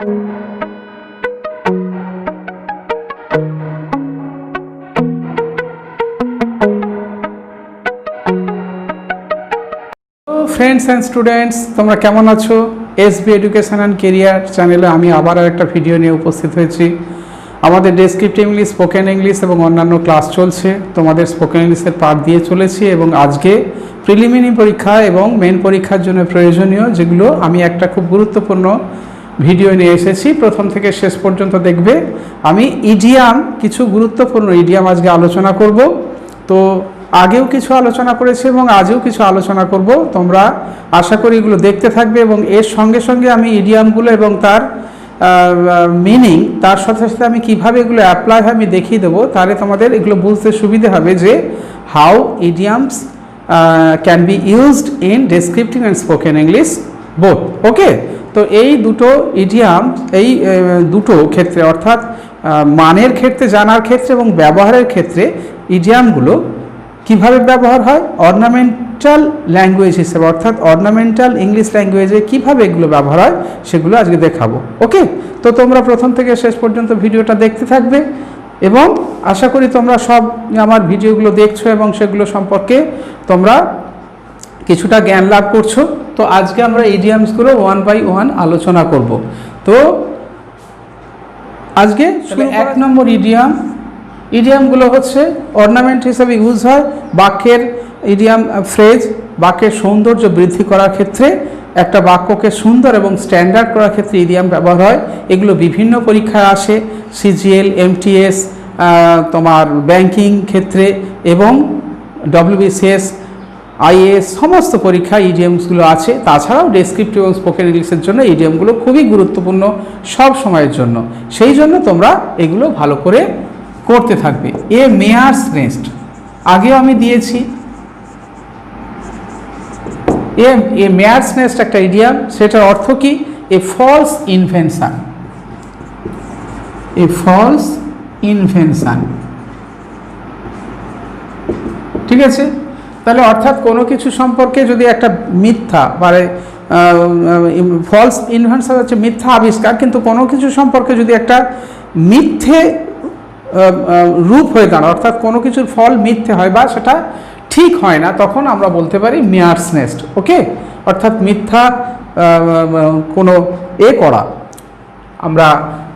Friends and students, তোমরা কেমন আছো? এসবি এডুকেশন অ্যান্ড কেরিয়ার চ্যানেলে আমি আবার একটা ভিডিও নিয়ে উপস্থিত হয়েছি। আমাদের ডেসক্রিপটিভ ইংলিশ, স্পোকেন ইংলিশ এবং অন্যান্য ক্লাস চলছে। তোমাদের স্পোকেন ইংলিশের পার্ট দিয়ে চলেছি এবং আজকে প্রিলিমিনারি পরীক্ষা এবং মেন পরীক্ষার জন্য প্রয়োজনীয় যেগুলো আমি একটা খুব গুরুত্বপূর্ণ ভিডিও নিয়ে এসেছি। প্রথম থেকে শেষ পর্যন্ত দেখবে। আমি ইডিয়াম, কিছু গুরুত্বপূর্ণ ইডিয়াম আজকে আলোচনা করব। তো আগেও কিছু আলোচনা করেছি এবং আজও কিছু আলোচনা করব। তোমরা আশা করি এগুলো দেখতে থাকবে এবং এর সঙ্গে সঙ্গে আমি ইডিয়ামগুলো এবং তার মিনিং, তার সাথে সাথে আমি কীভাবে এগুলো অ্যাপ্লাই হয় আমি দেখিয়ে দেবো। তাহলে তোমাদের এগুলো বুঝতে সুবিধে হবে যে how idioms can be used in descriptive and spoken English both. Okay, তো এই দুটো ইডিয়াম, এই দুটো ক্ষেত্রে অর্থাৎ মানের ক্ষেত্রে, জানার ক্ষেত্রে এবং ব্যবহারের ক্ষেত্রে ইডিয়ামগুলো কিভাবে ব্যবহার হয় অর্নামেন্টাল ল্যাঙ্গুয়েজ হিসেবে, অর্থাৎ অর্নামেন্টাল ইংলিশ ল্যাঙ্গুয়েজে কীভাবে এগুলো ব্যবহার হয় সেগুলো আজকে দেখাবো। ওকে, তো তোমরা প্রথম থেকে শেষ পর্যন্ত ভিডিওটা দেখতে থাকবে এবং আশা করি তোমরা সব আমার ভিডিওগুলো দেখছো এবং সেগুলো সম্পর্কে তোমরা কিছুটা জ্ঞান লাভ করছো। তো আজকে আমরা ইডিয়ামসগুলো ওয়ান বাই ওয়ান আলোচনা করব। তো আজকে এক নম্বর ইডিয়ামগুলো হচ্ছে অর্নামেন্ট হিসেবে ইউজ হয় বাক্যের ইডিয়াম ফ্রেজ, বাক্যের সৌন্দর্য বৃদ্ধি করার ক্ষেত্রে, একটা বাক্যকে সুন্দর এবং স্ট্যান্ডার্ড করার ক্ষেত্রে ইডিয়াম ব্যবহার হয়। এগুলো বিভিন্ন পরীক্ষায় আসে, সিজিএল, এমটিএস, তোমার ব্যাংকিং ক্ষেত্রে এবং ডব্লিউবিসিএস, আইএএস সমস্ত পরীক্ষায় ইডিয়ামসগুলো আছে। তাছাড়াও ডেসক্রিপটিভ এবং স্পোকেন ইংলিশের জন্য ইডিয়ামগুলো খুবই গুরুত্বপূর্ণ সব সময়ের জন্য। সেই জন্য তোমরা এগুলো ভালো করে করতে থাকবে। এ মেয়ার্স নেস্ট আগেও আমি দিয়েছি। এ মেয়ার্স নেস্ট একটা ইডিয়াম, সেটার অর্থ কি? A false invention. A false invention, ঠিক আছে? তাহলে অর্থাৎ কোনো কিছু সম্পর্কে যদি একটা মিথ্যা, মানে ফলস ইনভেনশন হচ্ছে মিথ্যা আবিষ্কার, কিন্তু কোনো কিছু সম্পর্কে যদি একটা মিথ্যে রূপ হয়ে দাঁড়ায়, অর্থাৎ কোনো কিছুর ফল মিথ্যে হয় বা সেটা ঠিক হয় না, তখন আমরা বলতে পারি মেয়ার্স নেস্ট। ওকে, অর্থাৎ মিথ্যা কোনো করা,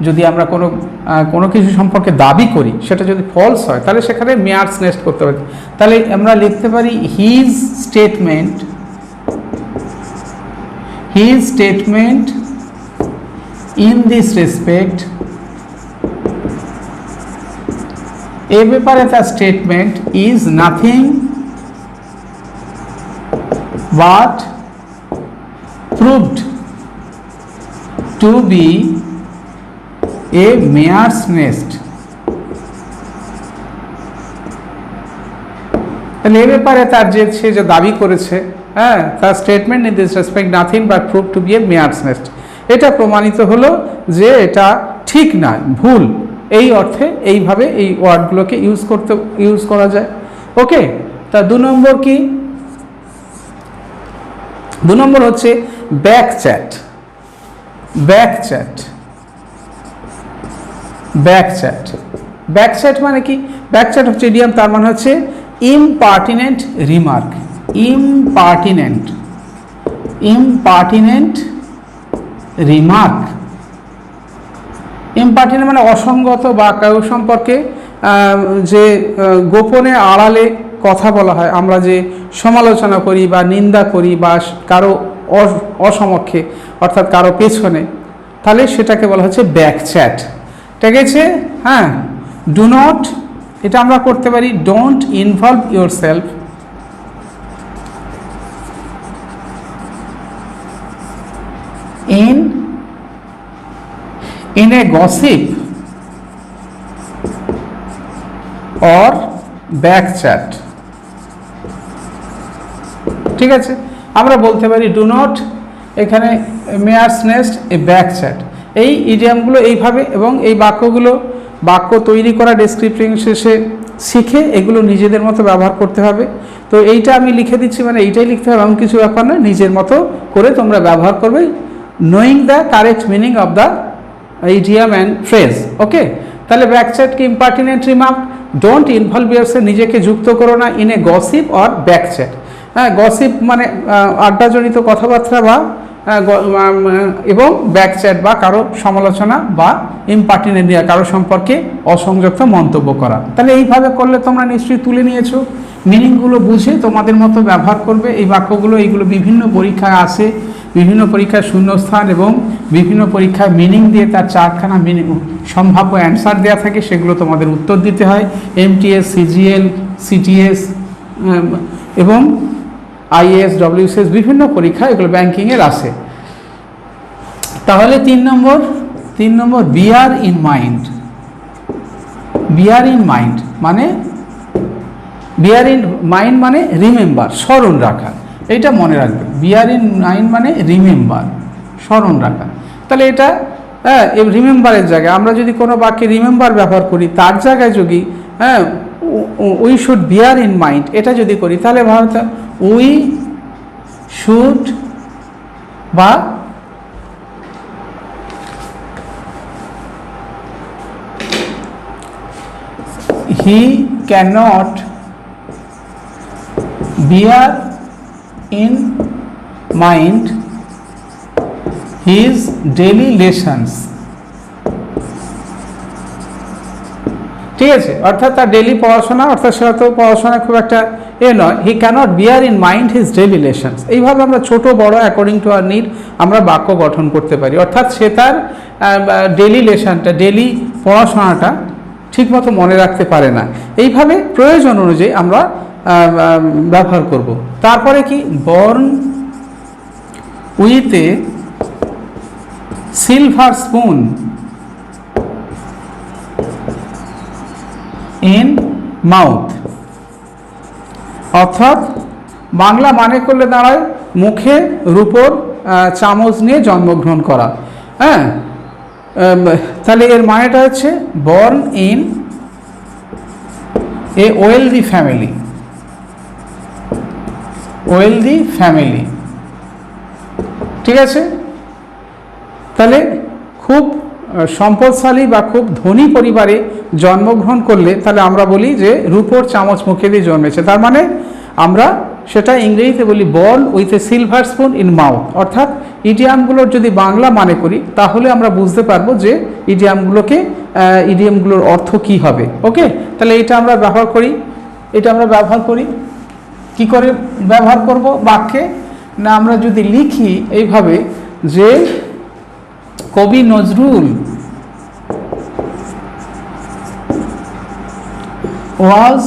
যদি আমরা কোনো কিছু সম্পর্কে দাবি করি সেটা যদি ফলস হয় তাহলে সেখানে মেয়ার্স নেস্ট করতে পারি। তাহলে আমরা লিখতে পারি his statement in this respect, এ ব্যাপারে তার statement is nothing but proved to be a mare's nest. তাহলে এ ব্যাপারে তার সে যে দাবি করেছে, হ্যাঁ, তার statement in this respect nothing but prove to be a mare's nest, এটা প্রমাণিত হলো যে এটা ঠিক না, ভুল। এই অর্থে এইভাবে এই ওয়ার্ডগুলোকে ইউজ করা যায়। ওকে, তা 2 নম্বর কি? 2 নম্বর হচ্ছে ব্যাকচ্যাট। ব্যাকচ্যাট মানে কি? ব্যাকচ্যাট হচ্ছে ইডিয়াম, তার মানে হচ্ছে ইমপার্টিনেন্ট রিমার্ক। ইমপার্টিনেন্ট রিমার্ক মানে অসঙ্গত বা কারো সম্পর্কে যে গোপনে আড়ালে কথা বলা হয়, আমরা যে সমালোচনা করি বা নিন্দা করি বা কারো অসমক্ষে, অর্থাৎ কারো পেছনে, তাহলে সেটাকে বলা হচ্ছে ব্যাকচ্যাট। ঠিক আছে? হ্যাঁ, ডু নট, এটা আমরা করতে পারি don't involve yourself in a gossip or backchat। ঠিক আছে, আমরা বলতে পারি ডু নট, এখানে মেয়ার্স নেস্ট, এ ব্যাকচ্যাট। এই ইডিয়ামগুলো এইভাবে, এবং এই বাক্য তৈরি করা ডেসক্রিপটিভ শেষে শিখে এগুলো নিজেদের মতো ব্যবহার করতে হবে। তো এইটা আমি লিখে দিচ্ছি, মানে এইটাই লিখতে হবে এমন কিছু ব্যাপার নয়, নিজের মতো করে তোমরা ব্যবহার করবে, knowing the correct meaning of the idiom and phrase. Okay, তাহলে ব্যাকচ্যাট কি impertinent remark, don't involve yourself, নিজেকে যুক্ত করো না in a gossip or backchat. হ্যাঁ, গসিপ মানে আড্ডাজনিত কথাবার্তা বা এবং ব্যাকচ্যাট বা কারো সমালোচনা বা ইম্পার্টিনেন্ট কারো সম্পর্কে অসংযুক্ত মন্তব্য করা। তাহলে এইভাবে করলে তোমরা নিশ্চয়ই তুলে নিয়েছো, মিনিংগুলো বুঝে তোমাদের মতো ব্যবহার করবে এই বাক্যগুলো। এইগুলো বিভিন্ন পরীক্ষায় আসে, বিভিন্ন পরীক্ষায় শূন্যস্থান এবং বিভিন্ন পরীক্ষায় মিনিং দিয়ে তার 4খানা মিনিং সম্ভাব্য অ্যান্সার দেওয়া থাকে, সেগুলো তোমাদের উত্তর দিতে হয়। এমটিএস, সিজিএল, সিটিএস এবং আইএএস, ডব্লিউসিএস বিভিন্ন পরীক্ষা এগুলো ব্যাংকিংয়ের আসে। তাহলে 3 number bear in mind. Bear in mind মানে রিমেম্বার, স্মরণ রাখা, এইটা মনে রাখবে। বিয়ার ইন মাইন্ড মানে রিমেম্বার, স্মরণ রাখা। তাহলে এটা রিমেম্বারের জায়গায় আমরা যদি কোনো বাক্যে রিমেম্বার ব্যবহার করি, তার জায়গায় যদি we should beer in mind এটা যদি করি, তাহলে ভারত উই শুড বা he cannot bear in mind his daily lessons। ঠিক আছে, অর্থাৎ তার ডেলি পড়াশোনা, অর্থাৎ সে হয়তো পড়াশোনা খুব একটা নয়। He cannot bear in mind his daily lessons. এইভাবে আমরা ছোট বড় অ্যাকর্ডিং টু আর নিড আমরা বাক্য গঠন করতে পারি। অর্থাৎ সে তার ডেলি লেসনটা, ডেলি পড়াশোনাটা ঠিকমতো মনে রাখতে পারে না। এইভাবে প্রয়োজন অনুযায়ী আমরা ব্যবহার করব। তারপরে কি, born with a silver spoon in mouth. অর্থাৎ বাংলা মানে করলে দাঁড়ায় মুখে রূপোর চামচ নিয়ে জন্মগ্রহণ করা। হ্যাঁ, তাহলে এর মানেটা হচ্ছে born in a wealthy family. Wealthy family, ঠিক আছে। তাহলে খুব সম্পদশালী বা খুব ধনী পরিবারে জন্মগ্রহণ করলে তাহলে আমরা বলি যে রূপোর চামচ মুখে দিয়ে জন্মেছে। তার মানে আমরা সেটা ইংরেজিতে বলি born with a silver spoon in mouth. অর্থাৎ ইডিয়ামগুলোর যদি বাংলা মানে করি তাহলে আমরা বুঝতে পারবো যে ইডিয়ামগুলোর অর্থ কি হবে। ওকে, তাহলে এটা আমরা ব্যবহার করি, কি করে ব্যবহার করব বাক্যে না, আমরা যদি লিখি এইভাবে যে কবি Nazrul was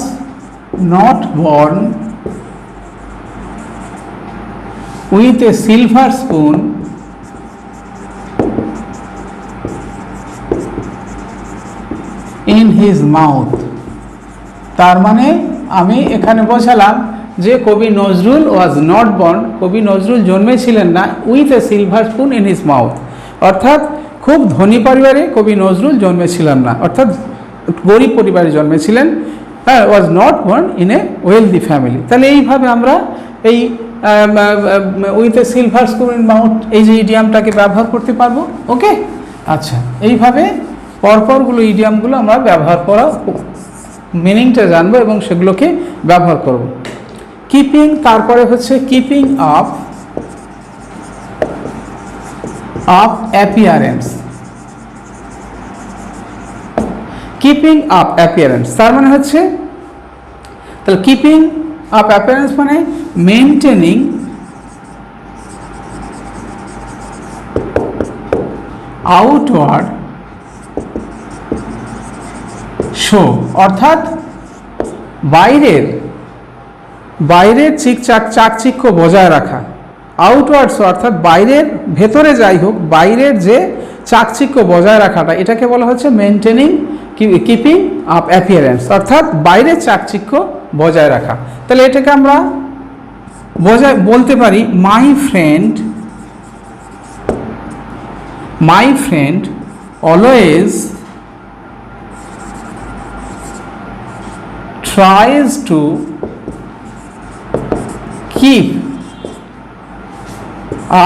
not born with a silver spoon in his mouth। তার মানে আমি এখানে বোঝালাম যে কবি নজরুল ওয়াজ নট বর্ন, কবি নজরুল জন্মেছিলেন না with a silver spoon in his mouth. অর্থাৎ খুব ধনী পরিবারে কবি নজরুল জন্মেছিলেন না, অর্থাৎ গরিব পরিবারে জন্মেছিলেন। হ্যাঁ, was not born in a wealthy family. তাহলে এইভাবে আমরা এই with a silver spoon in mouth এই যে ইডিয়ামটাকে ব্যবহার করতে পারবো। ওকে, আচ্ছা, এইভাবে পরপরগুলো ইডিয়ামগুলো আমরা ব্যবহার করা, মিনিংটা জানবো এবং সেগুলোকে ব্যবহার করব। কিপিং, তারপরে হচ্ছে keeping up appearance. Keeping up appearance তার মানে হচ্ছে, তাহলে কিপিং আপ অ্যাপিয়ারেন্স মানে মেনটেনিং আউটওয়ার্ড শো। অর্থাৎ বাইরের চাকচিক্য বজায় রাখা। আউটওয়ার্ড শো অর্থাৎ বাইরের, ভেতরে যাই হোক বাইরের যে চাকচিক্য বজায় রাখাটা, এটাকে বলা হচ্ছে মেনটেনিং কিপিং আপ অ্যাপিয়ারেন্স, অর্থাৎ বাইরের চাকচিক্য বজায় রাখা। তাহলে এটাকে আমরা বলতে পারি my friend always tries to keep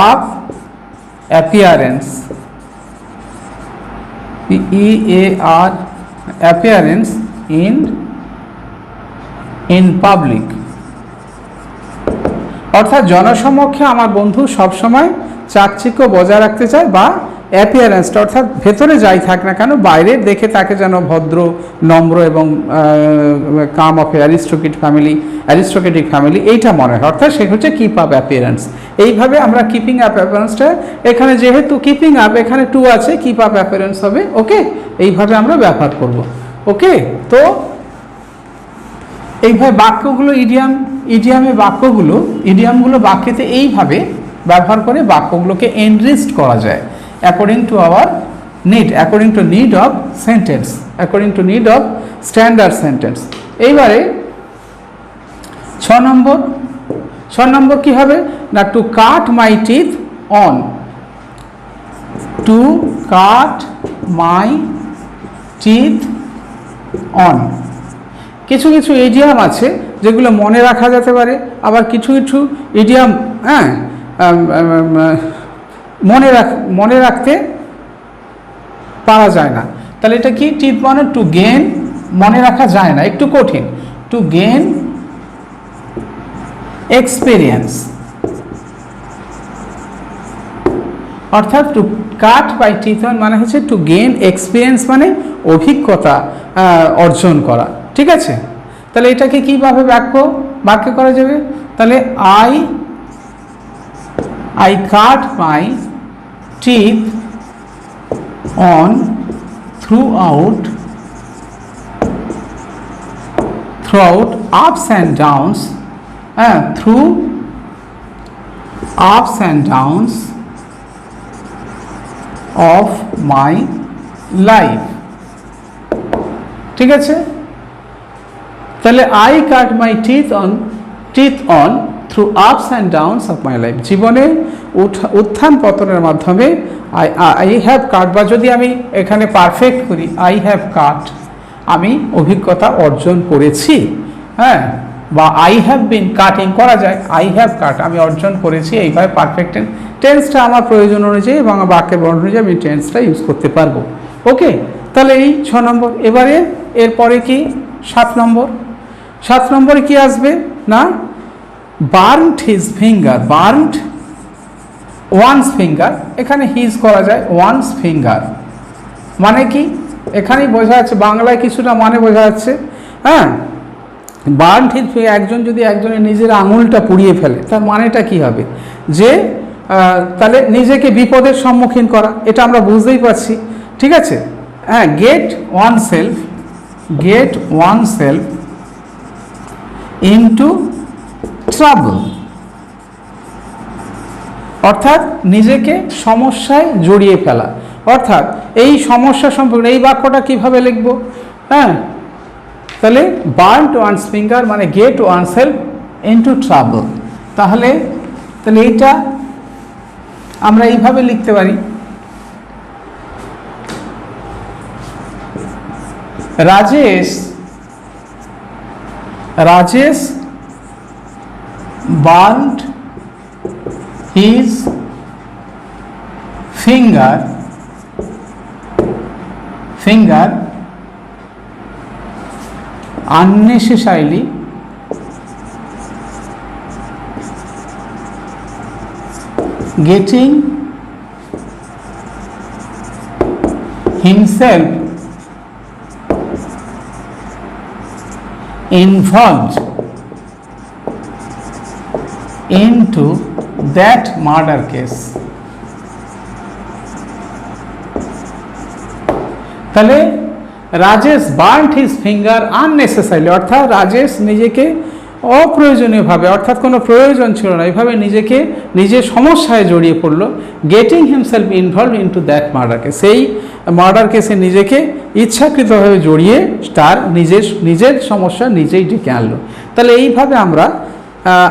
up appearance EAR appearance in public, অর্থাৎ জনসমক্ষে আমার বন্ধু সবসময় চাকচিক্য বজায় রাখতে চায়, বা অ্যাপিয়ারেন্সটা অর্থাৎ ভেতরে যাই থাক না কেন বাইরের দেখে তাকে যেন ভদ্র, নম্র এবং কাম অফ অ্যারিস্টোক্রেটিক ফ্যামিলি এইটা মনে হয়, অর্থাৎ সে হচ্ছে কিপ আপ অ্যাপিয়ারেন্স। এইভাবে আমরা কিপিং আপ অ্যাপিয়ারেন্সটা, এখানে যেহেতু কিপিং আপ এখানে টু আছে, কিপ আপ অ্যাপিয়ারেন্স হবে, ওকে, এইভাবে আমরা ব্যবহার করব। ওকে, তো এইভাবে বাক্যগুলো ইডিয়ামগুলো বাক্যেতে এইভাবে ব্যবহার করে বাক্যগুলোকে এনরিচড করা যায় according to our need, according to need of sentence, according to need of standard sentence. এইবারে 6 নম্বর কি হবে না, two cut my teeth on, two cut my teeth on. কিছু কিছু ইডিয়াম আছে যেগুলো মনে রাখা যেতে পারে, আবার কিছু কিছু ইডিয়াম মনে রাখতে পারা যায় না। তাহলে এটা কি, টিপ মানে টু গেন, মনে রাখা যায় না, একটু কঠিন, টু গেন এক্সপিরিয়েন্স, অর্থাৎ টু কাট বাই টিথ মানে হচ্ছে টু গেন এক্সপিরিয়েন্স, মানে অভিজ্ঞতা অর্জন করা। ঠিক আছে, তাহলে এটাকে কিভাবে বাক্য করা যাবে, তাহলে I cut my teeth on throughout ups and downs, through ups and downs of my life। ঠিক আছে, তাহলে I cut my teeth on through ups and downs of my life, জীবনে উত্থান পতনের মাধ্যমে I have cut, বা যদি আমি এখানে পারফেক্ট করি I have cut, আমি অভিজ্ঞতা অর্জন করেছি, হ্যাঁ, বা I have been cutting করা যায়, I have cut, আমি অর্জন করেছি। এইভাবে পারফেক্ট টেন্সটা আমার প্রয়োজন অনুযায়ী এবং বাক্যের বর্ণনা অনুযায়ী আমি টেন্সটা ইউজ করতে পারবো। ওকে, তাহলে এই 6 নম্বর। এবারে এরপরে কি 7 নম্বরে কি আসবে না, burned his finger, burned one's finger, এখানে হিজ করা যায় ওয়ান্স ফিঙ্গার, মানে কি এখানেই বোঝা যাচ্ছে, বাংলায় কিছুটা মানে বোঝা যাচ্ছে, হ্যাঁ, বার্নড হিজ, একজন যদি একজনের নিজের আঙুলটা পুড়িয়ে ফেলে তার মানেটা কি হবে, যে তাহলে নিজেকে বিপদের সম্মুখীন করা, এটা আমরা বুঝতেই পারছি। ঠিক আছে, হ্যাঁ, get one self into trouble, অর্থাৎ নিজেকে সমস্যায় জড়িয়ে ফেলা, অর্থাৎ এই সমস্যা সম্পর্কে এই বাক্যটা কিভাবে লিখব, হ্যাঁ, তাহলে বার্নড ওয়ানস ফিঙ্গার মানে get one self into trouble. তাহলে এইটা আমরা এইভাবে লিখতে পারি, Rajesh burned his finger unnecessarily getting himself involved into that murder case। তাহলে Rajesh burned his finger unnecessarily, অর্থাৎ রাজেশ নিজেকে অপ্রয়োজনীয়ভাবে, অর্থাৎ কোনো প্রয়োজন ছিল না, এইভাবে নিজের সমস্যায় জড়িয়ে পড়লো, getting himself involve into that murder case, সেই মার্ডার কেসে নিজেকে ইচ্ছাকৃতভাবে জড়িয়ে তার নিজের সমস্যা নিজেই ডেকে আনলো। তাহলে এইভাবে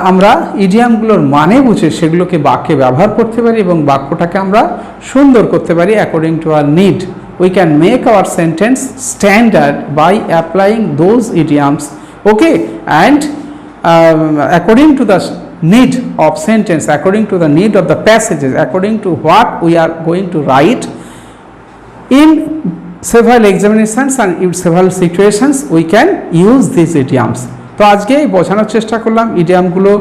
আমরা ইডিয়ামগুলোর মানে বুঝে সেগুলোকে বাক্যে ব্যবহার করতে পারি এবং বাক্যটাকে আমরা সুন্দর করতে পারি according to our need. We can make our sentence standard by applying those idioms, okay, and according to the need of sentence, according to the need of the passages, according to what we are going to write in several examinations and in several situations we can use these idioms. তো আজকে বোঝানোর চেষ্টা করলাম ইডিয়ামগুলো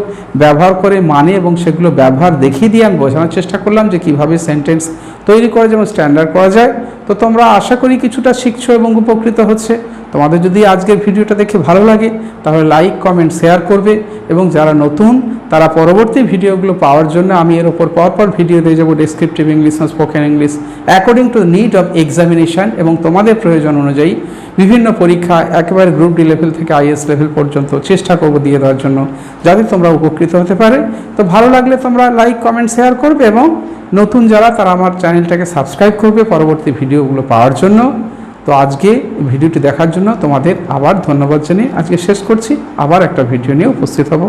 ব্যবহার করে মানে এবং সেগুলো ব্যবহার দেখিয়ে দিয়ে আমি বোঝানোর চেষ্টা করলাম যে কীভাবে সেন্টেন্স তৈরি করা যেমন স্ট্যান্ডার্ড করা যায়। তো তোমরা আশা করি কিছুটা শিখছো এবং উপকৃত হচ্ছে। তোমাদের যদি আজকের ভিডিওটা দেখে ভালো লাগে তাহলে লাইক কমেন্ট শেয়ার করবে, এবং যারা নতুন তারা পরবর্তী ভিডিওগুলো পাওয়ার জন্য আমি এর ওপর পরপর ভিডিও দিয়ে যাবো, ডেসক্রিপটিভ ইংলিশ এবং spoken English according to need of examination, এবং তোমাদের প্রয়োজন অনুযায়ী বিভিন্ন পরীক্ষা একেবারে গ্রুপ ডি লেভেল থেকে আইএস লেভেল পর্যন্ত চেষ্টা করবো দিয়ে দেওয়ার জন্য, যাতে তোমরা উপকৃত হতে পারে। তো ভালো লাগলে তোমরা লাইক কমেন্ট শেয়ার করবে, এবং নতুন যারা তারা আমার চ্যানেলটাকে সাবস্ক্রাইব করবে পরবর্তী ভিডিওগুলো পাওয়ার জন্য। তো আজকে ভিডিওটি দেখার জন্য তোমাদের আবার ধন্যবাদ জানিয়ে আজকে শেষ করছি। আবার একটা ভিডিও নিয়ে উপস্থিত হব।